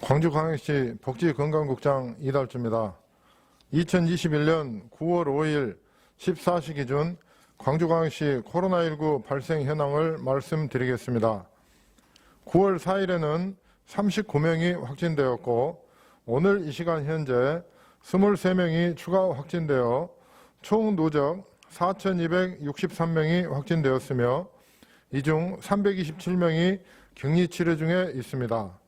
광주광역시 복지건강국장 이달주입니다. 2021년 9월 5일 14시 기준 광주광역시 코로나19 발생 현황을 말씀드리겠습니다. 9월 4일에는 39명이 확진되었고 오늘 이 시간 현재 23명이 추가 확진되어 총 누적 4,263명이 확진되었으며 이 중 327명이 격리 치료 중에 있습니다.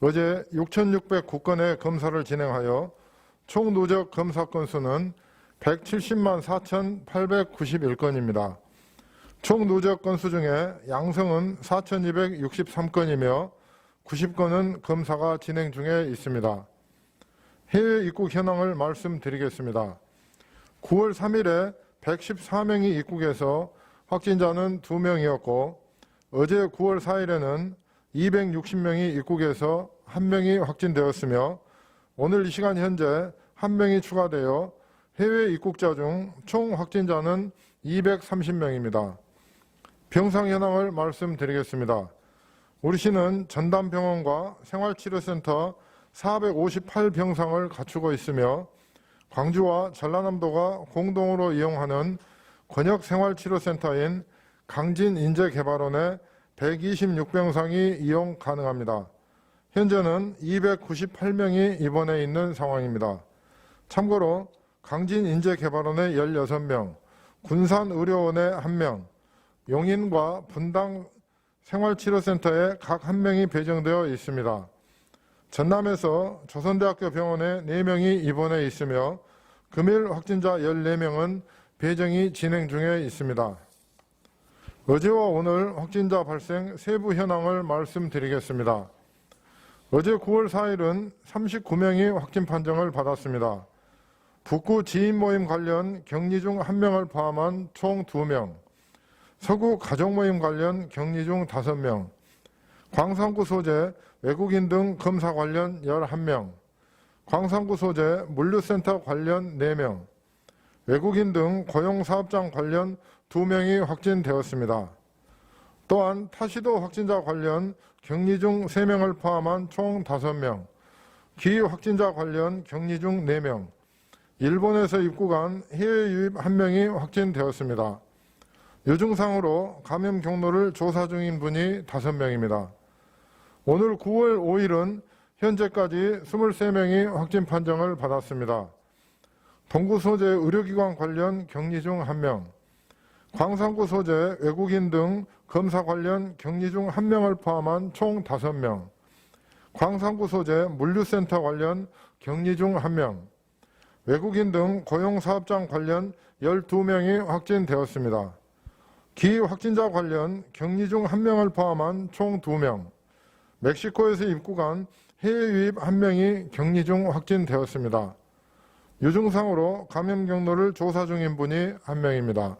어제 6,609건의 검사를 진행하여 총 누적 검사 건수는 170만 4,891건입니다. 총 누적 건수 중에 양성은 4,263건이며 90건은 검사가 진행 중에 있습니다. 해외 입국 현황을 말씀드리겠습니다. 9월 3일에 114명이 입국해서 확진자는 2명이었고 어제 9월 4일에는 260명이 입국해서 1명이 확진되었으며 오늘 이 시간 현재 1명이 추가되어 해외 입국자 중 총 확진자는 230명입니다. 병상 현황을 말씀드리겠습니다. 우리 시는 전담병원과 생활치료센터 458병상을 갖추고 있으며 광주와 전라남도가 공동으로 이용하는 권역생활치료센터인 강진인재개발원에 126병상이 이용 가능합니다. 현재는 298명이 입원해 있는 상황입니다. 참고로 강진인재개발원에 16명, 군산의료원에 1명, 용인과 분당 생활치료센터에 각 1명이 배정되어 있습니다. 전남에서 조선대학교 병원에 4명이 입원해 있으며 금일 확진자 14명은 배정이 진행 중에 있습니다. 어제와 오늘 확진자 발생 세부 현황을 말씀드리겠습니다. 어제 9월 4일은 39명이 확진 판정을 받았습니다. 북구 지인 모임 관련 격리 중 1명을 포함한 총 2명, 서구 가족 모임 관련 격리 중 5명, 광산구 소재 외국인 등 검사 관련 11명, 광산구 소재 물류센터 관련 4명, 외국인 등 고용사업장 관련 2명이 확진되었습니다. 또한 타시도 확진자 관련 격리 중 3명을 포함한 총 5명, 기희 확진자 관련 격리 중 4명, 일본에서 입국한 해외 유입 1명이 확진되었습니다. 요증상으로 감염 경로를 조사 중인 분이 5명입니다. 오늘 9월 5일은 현재까지 23명이 확진 판정을 받았습니다. 동구 소재 의료기관 관련 격리 중 1명, 광산구 소재 외국인 등 검사 관련 격리 중 1명을 포함한 총 5명, 광산구 소재 물류센터 관련 격리 중 1명, 외국인 등 고용사업장 관련 12명이 확진되었습니다. 기희 확진자 관련 격리 중 1명을 포함한 총 2명, 멕시코에서 입국한 해외 유입 1명이 격리 중 확진되었습니다. 유증상으로 감염 경로를 조사 중인 분이 1명입니다.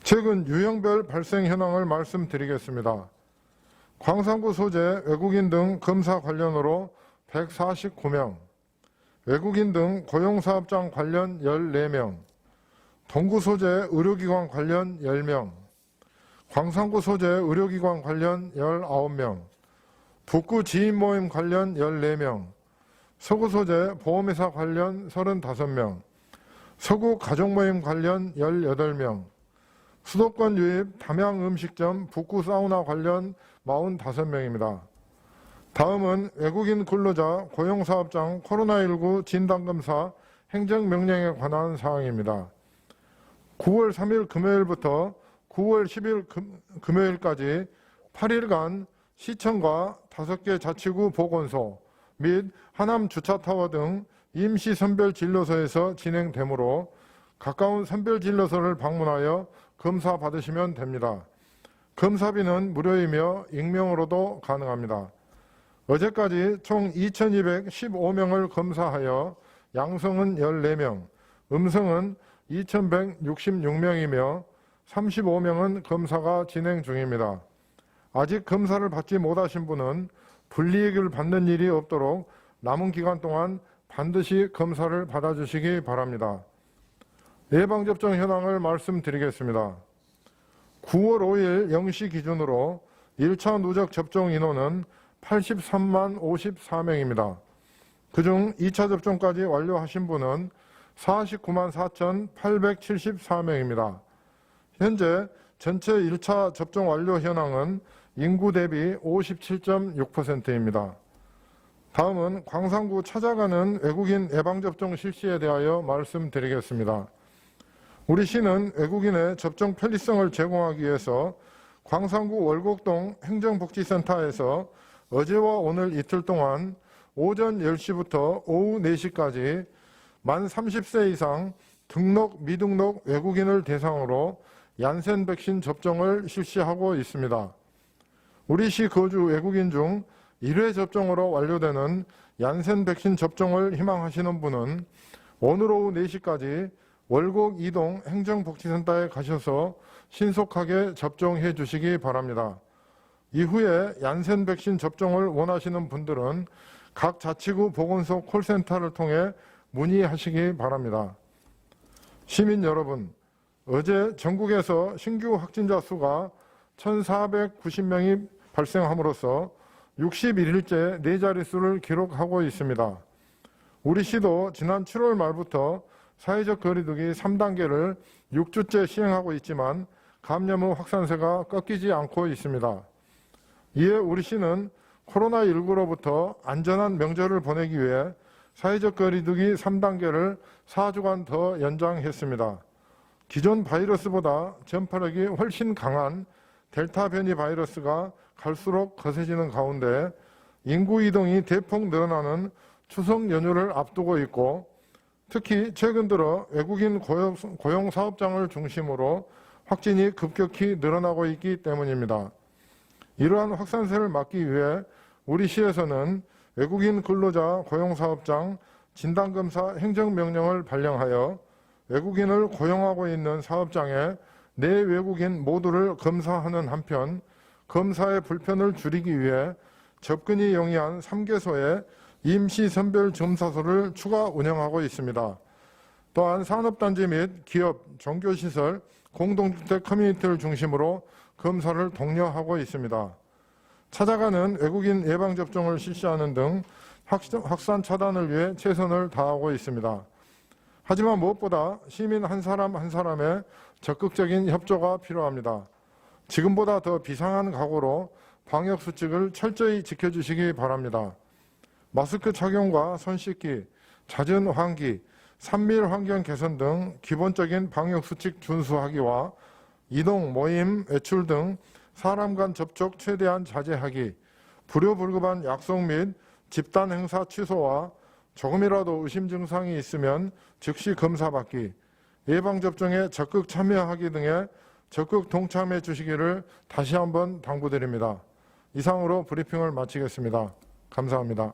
최근 유형별 발생 현황을 말씀드리겠습니다. 광산구 소재 외국인 등 검사 관련으로 149명, 외국인 등 고용사업장 관련 14명, 동구 소재 의료기관 관련 10명, 광산구 소재 의료기관 관련 19명, 북구 지인 모임 관련 14명, 서구 소재 보험회사 관련 35명, 서구 가족모임 관련 18명, 수도권 유입 담양음식점 북구 사우나 관련 45명입니다. 다음은 외국인 근로자 고용사업장 코로나19 진단검사 행정명령에 관한 사항입니다. 9월 3일 금요일부터 9월 10일 금요일까지 8일간 시청과 5개 자치구 보건소 및 하남주차타워 등 임시선별진료소에서 진행되므로 가까운 선별진료소를 방문하여 검사 받으시면 됩니다. 검사비는 무료이며 익명으로도 가능합니다. 어제까지 총 2,215명을 검사하여 양성은 14명, 음성은 2,166명이며 35명은 검사가 진행 중입니다. 아직 검사를 받지 못하신 분은 불이익을 받는 일이 없도록 남은 기간 동안 반드시 검사를 받아주시기 바랍니다. 예방접종 현황을 말씀드리겠습니다. 9월 5일 0시 기준으로 1차 누적 접종 인원은 83만 54명입니다. 그중 2차 접종까지 완료하신 분은 49만 4,874명입니다. 현재 전체 1차 접종 완료 현황은 인구 대비 57.6%입니다. 다음은 광산구 찾아가는 외국인 예방접종 실시에 대하여 말씀드리겠습니다. 우리 시는 외국인의 접종 편리성을 제공하기 위해서 광산구 월곡동 행정복지센터에서 어제와 오늘 이틀 동안 오전 10시부터 오후 4시까지 만 30세 이상 등록, 미등록 외국인을 대상으로 얀센 백신 접종을 실시하고 있습니다. 우리 시 거주 외국인 중 1회 접종으로 완료되는 얀센 백신 접종을 희망하시는 분은 오늘 오후 4시까지 월곡 이동 행정복지센터에 가셔서 신속하게 접종해 주시기 바랍니다. 이후에 얀센 백신 접종을 원하시는 분들은 각 자치구 보건소 콜센터를 통해 문의하시기 바랍니다. 시민 여러분, 어제 전국에서 신규 확진자 수가 1,490명이 발생함으로써 61일째 4자릿수를 기록하고 있습니다. 우리 시도 지난 7월 말부터 사회적 거리두기 3단계를 6주째 시행하고 있지만 감염의 확산세가 꺾이지 않고 있습니다. 이에 우리 시는 코로나19로부터 안전한 명절을 보내기 위해 사회적 거리두기 3단계를 4주간 더 연장했습니다. 기존 바이러스보다 전파력이 훨씬 강한 델타 변이 바이러스가 갈수록 거세지는 가운데 인구 이동이 대폭 늘어나는 추석 연휴를 앞두고 있고 특히 최근 들어 외국인 고용 사업장을 중심으로 확진이 급격히 늘어나고 있기 때문입니다. 이러한 확산세를 막기 위해 우리 시에서는 외국인 근로자 고용사업장 진단검사 행정명령을 발령하여 외국인을 고용하고 있는 사업장에 내 외국인 모두를 검사하는 한편 검사의 불편을 줄이기 위해 접근이 용이한 3개소의 임시선별검사소를 추가 운영하고 있습니다. 또한 산업단지 및 기업, 종교시설, 공동주택 커뮤니티를 중심으로 검사를 독려하고 있습니다. 찾아가는 외국인 예방접종을 실시하는 등 확산 차단을 위해 최선을 다하고 있습니다. 하지만 무엇보다 시민 한 사람 한 사람의 적극적인 협조가 필요합니다. 지금보다 더 비상한 각오로 방역수칙을 철저히 지켜주시기 바랍니다. 마스크 착용과 손 씻기, 잦은 환기, 산밀 환경 개선 등 기본적인 방역수칙 준수하기와 이동, 모임, 외출 등 사람 간 접촉 최대한 자제하기, 불효불급한 약속 및 집단 행사 취소와 조금이라도 의심 증상이 있으면 즉시 검사받기, 예방접종에 적극 참여하기 등에 적극 동참해 주시기를 다시 한번 당부드립니다. 이상으로 브리핑을 마치겠습니다. 감사합니다.